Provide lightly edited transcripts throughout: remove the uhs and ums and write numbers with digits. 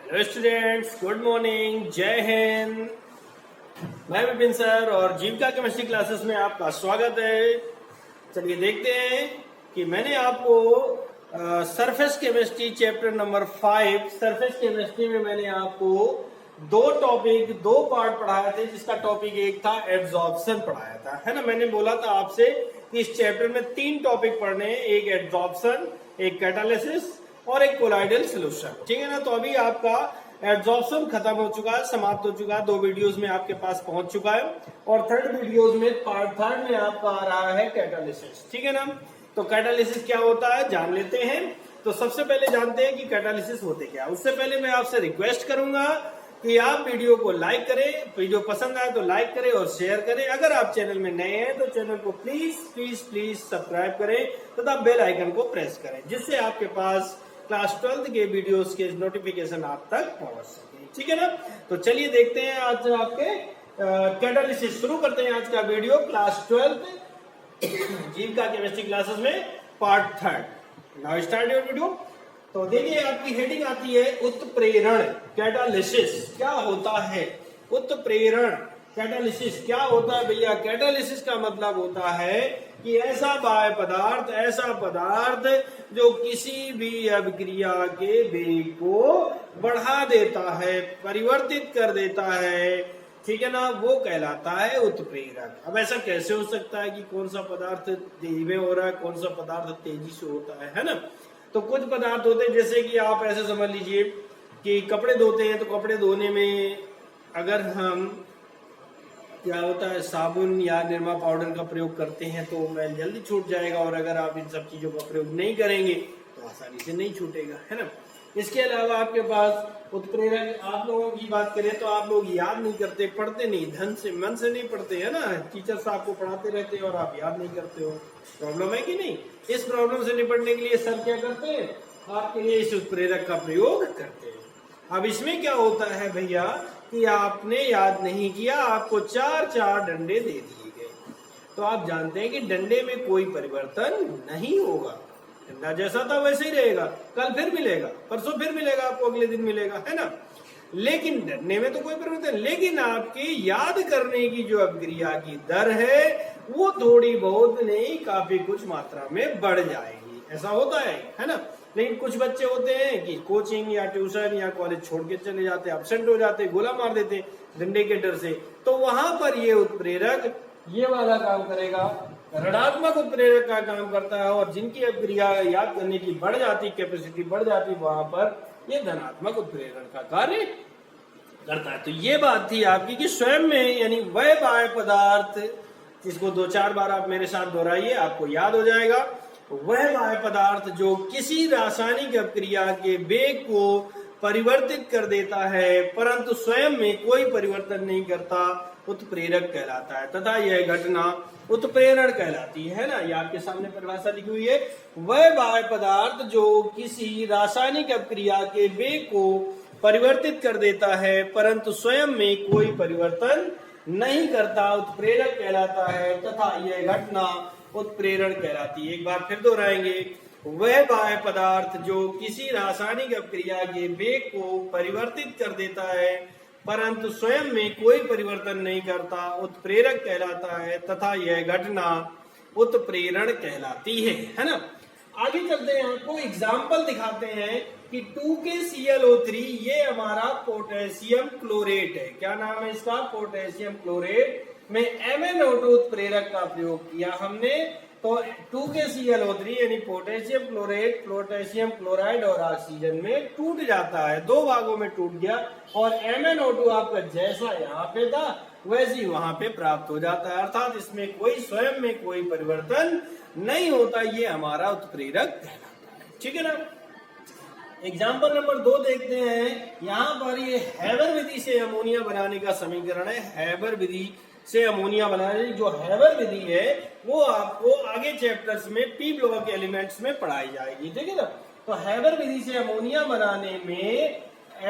Hello students, good morning, जय हिंद। मैं Vipin sir और जीविका केमिस्ट्री क्लासेस में आपका स्वागत है। चलिए देखते हैं कि मैंने आपको surface chemistry chapter number 5 surface chemistry में मैंने आपको दो पार्ट पढ़ाए थे, जिसका टॉपिक एक था एब्जॉर्प्शन पढ़ाया था, है ना। मैंने बोला था आपसे कि इस चैप्टर में 3 टॉपिक पढ़ने हैं, एक एब्जॉर्प्शन, एक कैटालिसिस और एक कोलाइडल सॉल्यूशन, ठीक है ना। तो अभी आपका एब्जॉर्प्शन खत्म हो चुका है, समाप्त हो चुका है, 2 वीडियोस में आपके पास पहुंच चुका है और थर्ड वीडियोस में पार्ट 3 में आपका आ रहा है कैटालिसिस, ठीक है ना। तो कैटालिसिस क्या होता है जान लेते हैं। तो सबसे पहले जानते हैं कि कैटालिसिस होते क्या। उससे पहले मैं आपसे रिक्वेस्ट करूंगा कि आप वीडियो को लाइक करें, वीडियो पसंद आए तो लाइक करें और शेयर करें। अगर आप चैनल में नए हैं तो चैनल को प्लीज प्लीज प्लीज सब्सक्राइब करें तथा बेल आइकन को प्रेस करें, जिससे आपके पास क्लास 12 के वीडियोस के नोटिफिकेशन आप तक पहुंच सके, ठीक है ना। तो चलिए देखते हैं आज आपके कैटालिसिस शुरू करते हैं आज का वीडियो क्लास 12 जीविका केमिस्ट्री क्लासेस में part 3। Now start your video. तो देखिए आपकी हेडिंग आती है उत्प्रेरण। कैटालिसिस क्या होता है? उत्प्रेरण कैटालिसिस क्या होता है भैया? कैटालिसिस का मतलब होता है कि ऐसा बाह्य पदार्थ, ऐसा पदार्थ जो किसी भी अभिक्रिया के वेग को बढ़ा देता है, परिवर्तित कर देता है, ठीक है ना, वो कहलाता है उत्प्रेरक। अब ऐसा कैसे हो सकता है कि कौन सा पदार्थ धीमे हो रहा है, कौन सा पदार्थ तेजी से होता है ना। तो कुछ पदार्थ होते हैं, जैसे कि आप ऐसे समझ लीजिए कि कपड़े धोते हैं, तो कपड़े धोने में अगर हम क्या होता है साबुन या निरमा पाउडर का प्रयोग करते हैं तो मैल जल्दी छूट जाएगा, और अगर आप इन सब चीजों का प्रयोग नहीं करेंगे तो आसानी से नहीं छूटेगा, है ना। इसके अलावा आपके पास उत्प्रेरक, आप लोगों की बात करें तो आप लोग याद नहीं करते, पढ़ते नहीं, धन से मन से नहीं पढ़ते, है ना। टीचर्स आपको पढ़ाते रहते हैं और आप याद नहीं करते हो। प्रॉब्लम है कि नहीं? इस प्रॉब्लम से निपटने के लिए सर क्या करते हैं, आपके लिए इस उत्प्रेरक का प्रयोग करते हैं। अब इसमें क्या होता है भैया कि आपने याद नहीं किया, आपको 4 डंडे दे दिए गए, तो आप जानते हैं कि डंडे में कोई परिवर्तन नहीं होगा, डंडा जैसा था वैसे ही रहेगा, कल फिर मिलेगा, परसों फिर मिलेगा, आपको अगले दिन मिलेगा, है ना। लेकिन डंडे में तो कोई परिवर्तन, लेकिन आपकी याद करने की जो अभिक्रिया की दर है वो थोड़ी बहुत नहीं, काफी कुछ मात्रा में बढ़ जाएगी, ऐसा होता है ना। लेकिन कुछ बच्चे होते हैं कि कोचिंग या ट्यूशन या कॉलेज छोड़ के चले जाते, एब्सेंट हो जाते, गोला मार देते डंडे के डर से, तो वहां पर ये उत्प्रेरक ये वाला काम करेगा, ऋणात्मक उत्प्रेरक का काम करता है, और जिनकी अभिक्रिया याद करने की बढ़ जाती, कैपेसिटी बढ़ जाती, वहां पर ये धनात्मक उत्प्रेरण का कार्य करता है। तो ये बात थी आपकी कि स्वयं में, यानी वह बाह्य पदार्थ, जिसको 2-4 बार आप मेरे साथ दोहराइए, आपको याद हो जाएगा, वह बाह्य पदार्थ जो किसी रासायनिक अभिक्रिया के वेग को परिवर्तित कर देता है परंतु स्वयं में कोई परिवर्तन नहीं करता, उत्प्रेरक कहलाता है, तथा यह घटना उत्प्रेरण कहलाती है ना। ये आपके सामने परिभाषा लिखी हुई है। वह बाह्य पदार्थ जो किसी रासायनिक अभिक्रिया के वेग को परिवर्तित कर देता है परंतु स्वयं में कोई परिवर्तन नहीं करता, उत्प्रेरक कहलाता है, तथा यह घटना उत्प्रेरण कहलाती है। एक बार फिर दोहराएंगे, वह बाह्य पदार्थ जो किसी रासायनिक अभिक्रिया के वेग को परिवर्तित कर देता है परंतु स्वयं में कोई परिवर्तन नहीं करता, उत्प्रेरक कहलाता है, तथा यह घटना उत्प्रेरण कहलाती है ना। आगे चलते हैं, आपको एग्जाम्पल दिखाते हैं कि 2KClO3 ये हमारा पोटेशियम क्लोरेट है। क्या नाम है इसका? पोटेशियम क्लोरेट में MnO2 उत्प्रेरक का प्रयोग किया हमने, तो 2KClO3 यानी पोटेशियम क्लोरेट पोटेशियम क्लोराइड और ऑक्सीजन में टूट जाता है, 2 भागों में टूट गया, और MnO2 आपका जैसा यहाँ पे था वैसे ही वहां पे प्राप्त हो जाता है, अर्थात इसमें कोई स्वयं में कोई परिवर्तन नहीं होता। ये हमारा उत्प्रेरक कहलाता है, ठीक है ना। एग्जाम्पल नंबर 2 देखते हैं। यहाँ पर ये हैबर विधि से अमोनिया बनाने का समीकरण है। हैबर विधि से अमोनिया बनाने, जो हैबर विधि है वो आपको आगे चैप्टर्स में पी ब्लॉक एलिमेंट्स में पढ़ाई जाएगी, ठीक है ना। तो हैबर विधि से अमोनिया बनाने में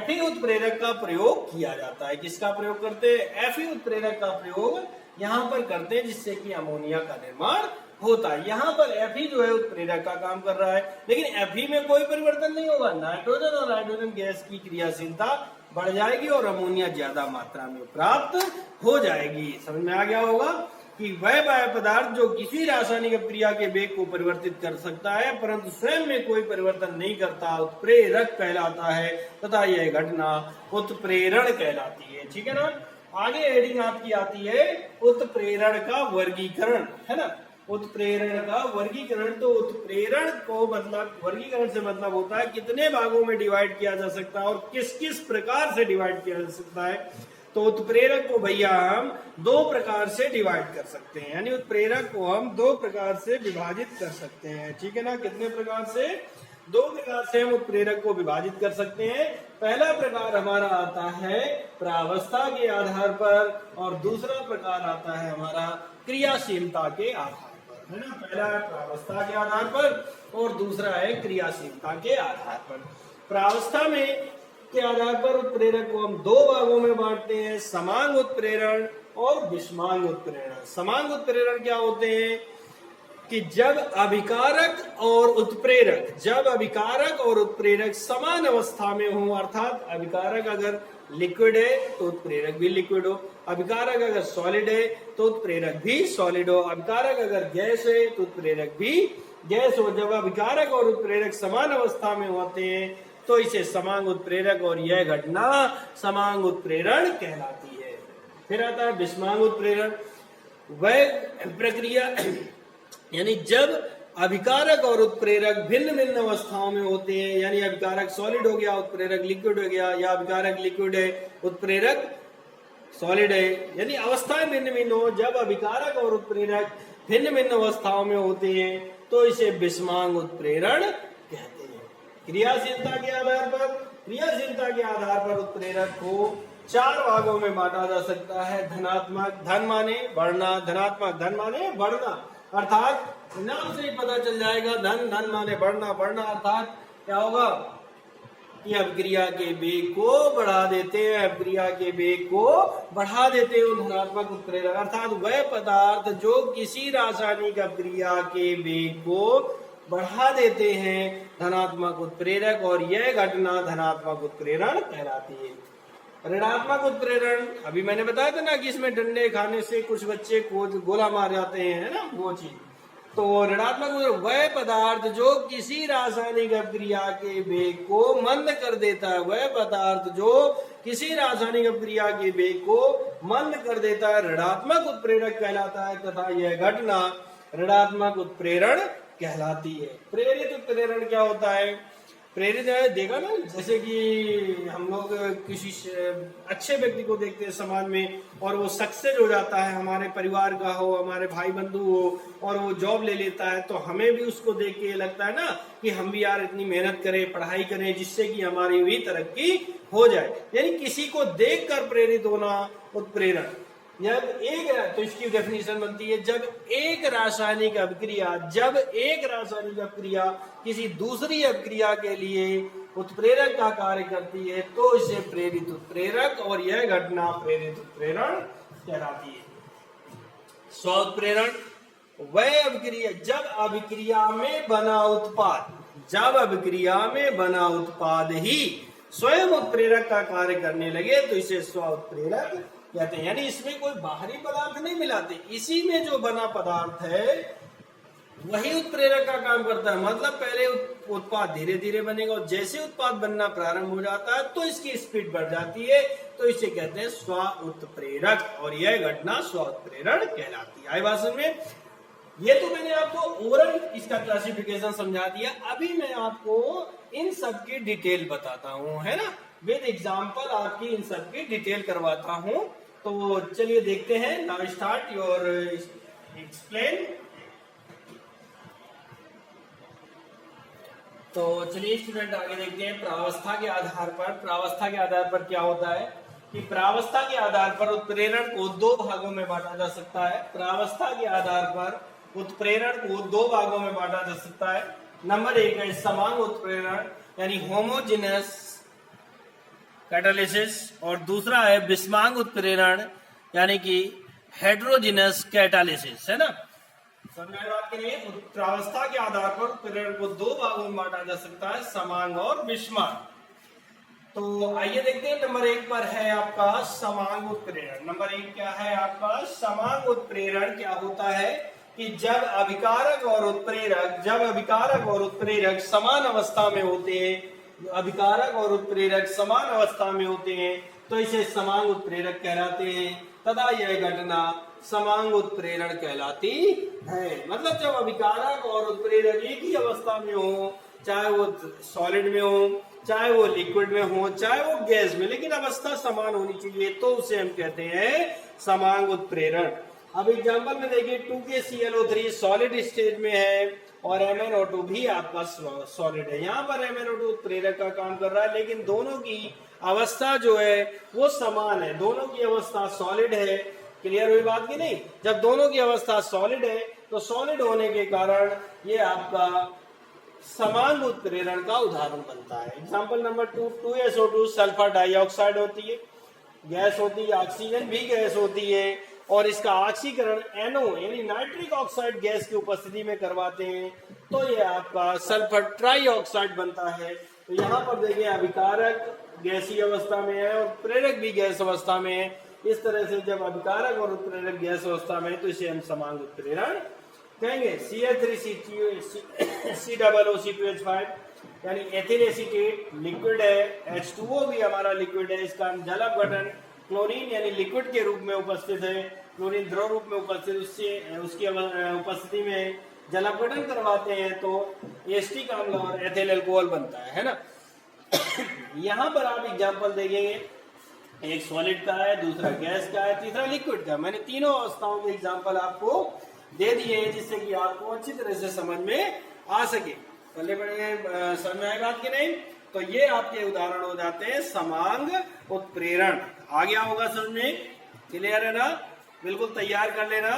Fe उत्प्रेरक का प्रयोग किया जाता है। किसका प्रयोग करते हैं? Fe उत्प्रेरक का प्रयोग यहाँ पर करते हैं, जिससे कि अमोनिया का निर्माण होता है। यहाँ पर Fe जो है उत्प्रेरक का काम कर रहा है, लेकिन Fe में कोई परिवर्तन नहीं होगा। नाइट्रोजन और हाइड्रोजन गैस की क्रियाशीलता बढ़ जाएगी और अमोनिया ज्यादा मात्रा में प्राप्त हो जाएगी। समझ में आ गया होगा कि वह बाह्य पदार्थ जो किसी रासायनिक अभिक्रिया के वेग को परिवर्तित कर सकता है परंतु स्वयं में कोई परिवर्तन नहीं करता, उत्प्रेरक कहलाता है तथा यह घटना उत्प्रेरण कहलाती है। ठीक है ना। आगे हेडिंग आपकी आती है उत्प्रेरण का वर्गीकरण, है ना। उत्प्रेरण का वर्गीकरण, तो उत्प्रेरण को मतलब वर्गीकरण से मतलब होता है कितने भागों में डिवाइड किया जा सकता है और किस किस प्रकार से डिवाइड किया जा सकता है। तो उत्प्रेरक को भैया हम दो प्रकार से डिवाइड कर सकते हैं, यानी उत्प्रेरक को हम दो प्रकार से विभाजित कर सकते हैं। ठीक है ना। कितने प्रकार से? दो प्रकार से हम उत्प्रेरक को विभाजित कर सकते हैं। पहला प्रकार हमारा आता है प्रावस्था के आधार पर और दूसरा प्रकार आता है हमारा क्रियाशीलता के आधार पर, है ना। पहला है प्रावस्था के आधार पर और दूसरा है क्रियाशीलता के आधार पर। प्रावस्था में के आधार पर उत्प्रेरक को हम दो भागों में बांटते हैं, समांग उत्प्रेरण और विषमांग उत्प्रेरण। समांग उत्प्रेरण क्या होते हैं कि जब अभिकारक और उत्प्रेरक समान अवस्था में हो, अर्थात अभिकारक अगर लिक्विड है तो उत्प्रेरक भी लिक्विड हो, अभिकारक अगर सॉलिड है तो उत्प्रेरक भी सॉलिड हो, अभिकारक अगर गैस है तो उत्प्रेरक भी गैस हो। जब अभिकारक और उत्प्रेरक समान अवस्था में होते हैं तो इसे समांग उत्प्रेरक और यह घटना समांग उत्प्रेरण कहलाती है। फिर आता है विषमांग उत्प्रेरण। वह प्रक्रिया यानी जब अभिकारक और उत्प्रेरक भिन्न भिन्न अवस्थाओं में होते हैं, यानी अभिकारक सॉलिड हो गया उत्प्रेरक लिक्विड हो गया, या अभिकारक लिक्विड है उत्प्रेरक सॉलिड है, यानी अवस्थाएं भिन्न भिन्न हो। जब अभिकारक और उत्प्रेरक भिन्न भिन्न अवस्थाओं में होते हैं तो इसे विषमांग उत्प्रेरण कहते हैं। क्रियाशीलता के आधार पर उत्प्रेरक को चार भागों में बांटा जा सकता है। धनात्मक धन माने बढ़ना, धनात्मक धन माने बढ़ना, अर्थात नाम से ही पता चल जाएगा धन धन माने बढ़ना, बढ़ना अर्थात क्या होगा कि अभिक्रिया के वेग को बढ़ा देते हैं, अभिक्रिया के वेग को बढ़ा देते हैं धनात्मक उत्प्रेरक, अर्थात वह पदार्थ जो किसी रासायनिक अभिक्रिया के वेग को बढ़ा देते हैं धनात्मक उत्प्रेरक और यह घटना धनात्मक उत्प्रेरण कहलाती है। ऋणात्मक उत्प्रेरण अभी मैंने बताया था ना कि इसमें डंडे खाने से कुछ बच्चे को गोला मार जाते हैं, है ना, वो चीज। तो ऋणात्मक वह पदार्थ जो किसी रासायनिक अभिक्रिया के वेग को मंद कर देता है, वह पदार्थ जो किसी रासायनिक अभिक्रिया के वेग को मंद कर देता है ऋणात्मक उत्प्रेरक कहलाता है तथा यह घटना ऋणात्मक उत्प्रेरण कहलाती है। प्रेरित उत्प्रेरण क्या होता है? प्रेरित है देखा ना, जैसे कि हम लोग किसी अच्छे व्यक्ति को देखते हैं समाज में और वो सक्सेस हो जाता है, हमारे परिवार का हो, हमारे भाई बंधु हो, और वो जॉब ले लेता है, तो हमें भी उसको देख के लगता है ना कि हम भी यार इतनी मेहनत करें, पढ़ाई करें जिससे कि हमारी भी तरक्की हो जाए। यानी किसी को देखकर प्रेरित होना उत्प्रेरण। जब एक, तो इसकी डेफिनेशन बनती है जब एक रासायनिक अभिक्रिया किसी दूसरी अभिक्रिया के लिए उत्प्रेरक का कार्य करती है तो इसे प्रेरित उत्प्रेरक और यह घटना प्रेरित उत्प्रेरण कहलाती है। स्व उत्प्रेरण वह अभिक्रिया जब अभिक्रिया में बना उत्पाद ही स्वयं उत्प्रेरक का कार्य करने लगे तो इसे स्व उत्प्रेरक कहते हैं। यानी इसमें कोई बाहरी पदार्थ नहीं मिलाते, इसी में जो बना पदार्थ है वही उत्प्रेरक का काम करता है। मतलब पहले उत्पाद धीरे धीरे बनेगा और जैसे उत्पाद बनना प्रारंभ हो जाता है तो इसकी स्पीड बढ़ जाती है, तो इसे कहते हैं स्व उत्प्रेरक और यह घटना स्व उत्प्रेरण कहलाती है। आई बात समझ में? ये तो मैंने आपको ओरल इसका क्लासिफिकेशन समझा दिया। अभी मैं आपको इन सब की डिटेल बताता हूँ, है ना, विद एग्जाम्पल आपकी इन सब की डिटेल करवाता हूँ। तो चलिए देखते हैं। Now start your explain. तो चलिए स्टूडेंट आगे देखते हैं। प्रावस्था के आधार पर क्या होता है कि प्रावस्था के आधार पर उत्प्रेरण को दो भागों में बांटा जा सकता है। प्रावस्था के आधार पर उत्प्रेरण को दो भागों में बांटा जा सकता है। नंबर एक है समांग उत्प्रेरण यानी होमोजेनस कैटालिसिस, और दूसरा है विषमांग उत्प्रेरण यानी कि हेटेरोजेनस कैटालिसिस, है ना। समझ में बात करिए, उत्प्रेरणावस्था के आधार पर उत्प्रेरण को दो भागों में बांटा जा सकता है, समांग और विषमांग। तो आइए देखते हैं, नंबर 1 पर है आपका समांग उत्प्रेरण। नंबर 1 क्या है आपका? समांग उत्प्रेरण क्या होता है कि जब अभिकारक और उत्प्रेरक समान अवस्था में होते हैं, अभिकारक और उत्प्रेरक समान अवस्था में होते हैं तो इसे समांग उत्प्रेरक कहलाते हैं तथा यह घटना समांग उत्प्रेरण कहलाती है। मतलब जब अभिकारक और उत्प्रेरक एक ही अवस्था में हो, चाहे वो सॉलिड में हो, चाहे वो लिक्विड में हो, चाहे वो गैस में, लेकिन अवस्था समान होनी चाहिए, तो उसे हम कहते हैं समांग उत्प्रेरण। अब एग्जांपल में देखिए, 2KClO3 सॉलिड स्टेज में है और MnO2 भी आपका सॉलिड है। यहाँ पर MnO2 उत्प्रेरक का काम कर रहा है, लेकिन दोनों की अवस्था जो है वो समान है, दोनों की अवस्था सॉलिड है। क्लियर हुई बात की नहीं? जब दोनों की अवस्था सॉलिड है तो सॉलिड होने के कारण ये आपका समांग उत्प्रेरण का उदाहरण बनता है। Example number 2, 2SO2 sulphur dioxide होती है, गैस होती है, ऑक्सीजन भी गैस होती है और इसका ऑक्सीकरण NO यानी नाइट्रिक ऑक्साइड गैस की उपस्थिति में करवाते हैं तो ये आपका सल्फर ट्राइऑक्साइड बनता है। तो यहाँ पर देखिए, अभिकारक गैसीय अवस्था में है और प्रेरक भी गैस अवस्था में है। इस तरह से जब अभिकारक और उत्प्रेरक गैस अवस्था में है तो इसे हम समांग उत्प्रेरण कहेंगे। CH3COOC2H5 यानी एथिल एसीटेट लिक्विड है, H2O भी हमारा लिक्विड है, इसका जल अपघटन क्लोरीन यानी लिक्विड के रूप में उपस्थित है, क्लोरीन द्रव रूप में उपस्थित, उससे उसकी उपस्थिति में जल अपघटन करवाते हैं तो एसिटिक अम्ल और एथिल अल्कोहल बनता है ना। यहाँ पर आप एग्जांपल देखेंगे, एक सॉलिड का है, दूसरा गैस का है, तीसरा लिक्विड का। मैंने तीनों अवस्थाओं के एग्जांपल आपको दे दिए हैं जिससे कि आपको अच्छी तरह से समझ में आ सके। पहले बड़े समझ में आई बात की नहीं? तो ये आपके उदाहरण हो जाते हैं समांग उत्प्रेरण। आ गया होगा समझ में? क्लियर है ना? बिल्कुल तैयार कर लेना।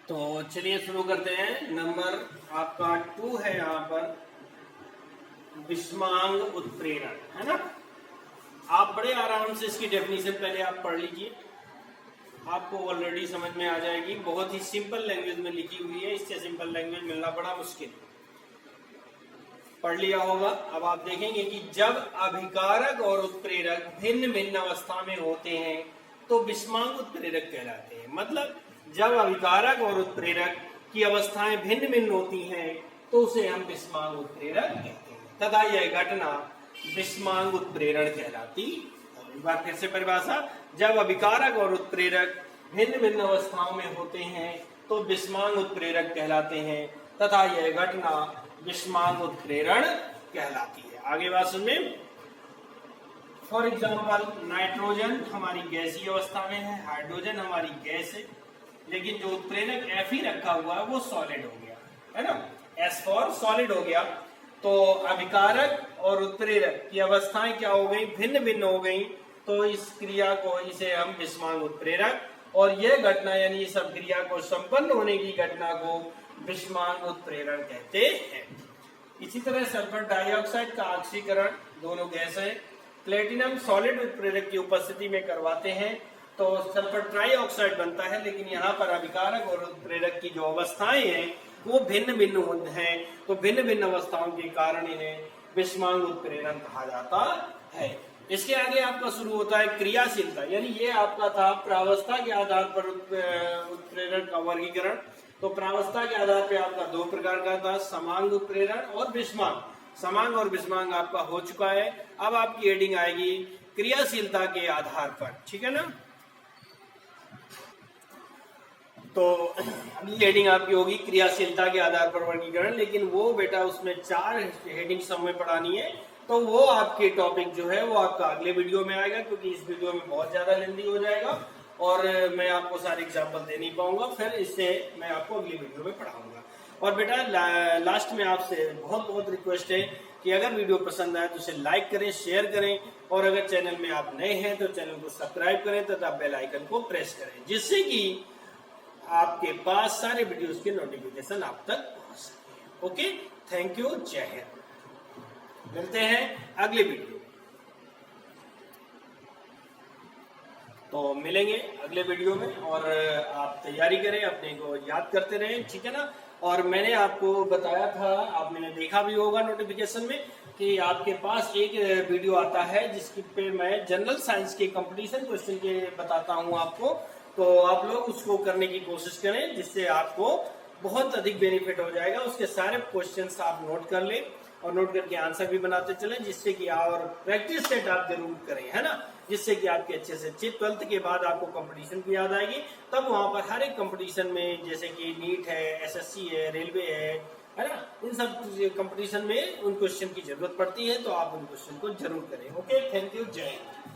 तो चलिए शुरू करते हैं। नंबर आपका 2 है यहाँ पर विषमांग उत्प्रेरण, है ना। आप बड़े आराम से इसकी डेफिनेशन पहले आप पढ़ लीजिए, आपको ऑलरेडी समझ में आ जाएगी। बहुत ही सिंपल लैंग्वेज में लिखी हुई है, इससे सिंपल लैंग्वेज मिलना बड़ा मुश्किल। पढ़ लिया होगा। अब आप देखेंगे कि जब अभिकारक और उत्प्रेरक भिन्न भिन्न अवस्था में होते हैं तो विषमांग उत्प्रेरक कहलाते हैं। मतलब जब अभिकारक और उत्प्रेरक की अवस्थाएं भिन्न भिन्न होती हैं तो उसे हम विषमांग उत्प्रेरक कहते हैं तथा यह घटना विषमांग उत्प्रेरण कहलाती। एक बार फिर से परिभाषा, जब अभिकारक और उत्प्रेरक भिन्न भिन्न अवस्थाओं में होते हैं तो विषमांग उत्प्रेरक कहलाते हैं तथा यह घटना विषमांग उत्प्रेरण कहलाती है। आगे बात सुनिए। फॉर एग्जाम्पल, नाइट्रोजन हमारी गैसीय अवस्था में है, हाइड्रोजन हमारी गैस है, लेकिन जो उत्प्रेरक Fe रखा हुआ है वो सॉलिड हो गया, है ना। S फॉर सॉलिड हो गया। तो अभिकारक और उत्प्रेरक की अवस्थाएं क्या हो गई? भिन्न भिन्न हो गई। तो इस क्रिया को, इसे हम विषमांग उत्प्रेरक, और यह घटना यानी इस क्रिया को संपन्न होने की घटना को विषमांग उत्प्रेरण कहते हैं। इसी तरह सल्फर डाइऑक्साइड का ऑक्सीकरण, दोनों गैस है, प्लेटिनम सॉलिड उत्प्रेरक की उपस्थिति में करवाते हैं तो सल्फर ट्राइऑक्साइड बनता है। लेकिन यहाँ पर अभिकारक और उत्प्रेरक की जो अवस्थाएं हैं वो भिन्न भिन्न हैं, तो भिन्न भिन्न अवस्थाओं के कारण इन्हें विषमांग उत्प्रेरण कहा जाता है। इसके आगे आपका शुरू होता है क्रियाशीलता, यानी ये आपका था प्रावस्था के आधार पर उत्प्रेरण का वर्गीकरण। तो प्रावस्था के आधार पर आपका दो प्रकार का था, समांग उत्प्रेरण और विषमांग। समांग और विषमांग आपका हो चुका है। अब आपकी हेडिंग आएगी क्रियाशीलता के आधार पर, ठीक है ना। तो अगली हेडिंग आपकी होगी क्रियाशीलता के आधार पर वर्गीकरण, लेकिन वो बेटा उसमें 4 हेडिंग समय पढ़ानी है, तो वो आपके टॉपिक जो है वो आपका अगले वीडियो में आएगा, क्योंकि इस वीडियो में बहुत ज्यादा लेंदी हो जाएगा और मैं आपको सारे एग्जाम्पल दे नहीं पाऊंगा। फिर इससे मैं आपको अगली वीडियो में पढ़ाऊंगा। और बेटा लास्ट में आपसे बहुत बहुत रिक्वेस्ट है कि अगर वीडियो पसंद आए तो उसे लाइक करें, शेयर करें, और अगर चैनल में आप नए हैं तो चैनल को सब्सक्राइब करें तथा बेल आइकन को प्रेस करें, जिससे कि आपके पास सारे वीडियोस के नोटिफिकेशन आप तक पहुंच सके। ओके, थैंक यू, जय हिंद। मिलते हैं अगले वीडियो। तो मिलेंगे अगले वीडियो में, और आप तैयारी करें, अपने को याद करते रहें, ठीक है ना। और मैंने आपको बताया था, आपने देखा भी होगा नोटिफिकेशन में, कि आपके पास एक वीडियो आता है जिसकी पे मैं जनरल साइंस के कंपटीशन क्वेश्चन के बताता हूं आपको। तो आप लोग उसको करने की कोशिश करें, जिससे आपको बहुत अधिक बेनिफिट हो जाएगा। उसके सारे क्वेश्चंस आप नोट कर लें और नोट करके आंसर भी बनाते चलें, जिससे कि और प्रैक्टिस सेट आप जरूर करें, है ना, जिससे कि आपके अच्छे से अच्छे 12th के बाद आपको कंपटीशन की याद आएगी। तब वहां पर हर एक कंपटीशन में, जैसे कि नीट है, एसएससी है, रेलवे है ना, इन सब कंपटीशन में उन क्वेश्चन की जरूरत पड़ती है, तो आप उन क्वेश्चन को जरूर करें। ओके, थैंक यू, जय हिंद।